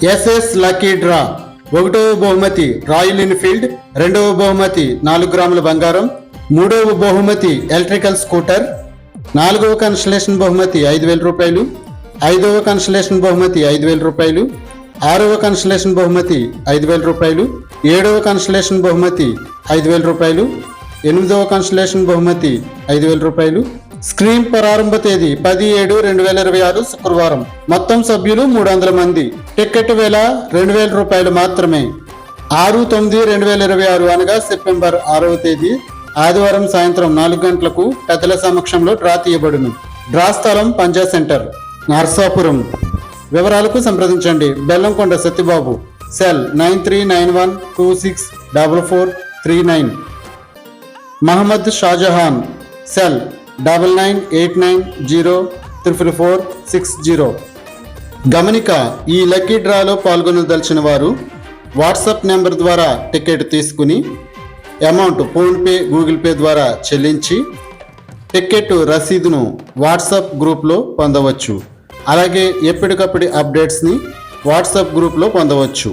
SS lucky draw 1వ బహుమతి royal Enfield, 2వ బహుమతి 4 గ్రాముల బంగారం, 3వ బహుమతి ఎలక్ట్రికల్ స్కూటర్, 4వ కన్సలేషన్ బహుమతి 5,000 రూపాయలు, 5వ కన్సలేషన్ బహుమతి 5,000 రూపాయలు, 6వ కన్సలేషన్ బహుమతి 5,000 రూపాయలు, 7వ కన్సలేషన్ బహుమతి 5,000 రూపాయలు, 8వ కన్సలేషన్ బహుమతి 5,000 రూపాయలు. స్కీమ్ ప్రారంభ తేదీ 10/7/2026 శుక్రవారం. మొత్తం సభ్యులు 300 మంది. టికెట్ వేల 2,000 రూపాయలు మాత్రమే. 6/9/2026 అనగా సెప్టెంబర్ 6వ తేదీ ఆదివారం సాయంత్రం 4 గంటలకు పెద్దల సమక్షంలో డ్రా తీయబడును. డ్రా స్థలం పంజా సెంటర్, నర్సాపురం. వివరాలకు సంప్రదించండి బెల్లంకొండ సత్యబాబు, సెల్ 9391264439. మహమ్మద్ షాజహాన్, సెల్ 9989044460. గమనిక, ఈ లక్కీ డ్రాలో పాల్గొనదలిచిన వారు వాట్సాప్ నెంబర్ ద్వారా టికెట్ తీసుకుని అమౌంట్ ఫోన్పే, గూగుల్ పే ద్వారా చెల్లించి టికెట్ రసీదును వాట్సాప్ గ్రూప్లో పొందవచ్చు. అలాగే ఎప్పటికప్పుడు అప్డేట్స్ని వాట్సాప్ గ్రూప్లో పొందవచ్చు.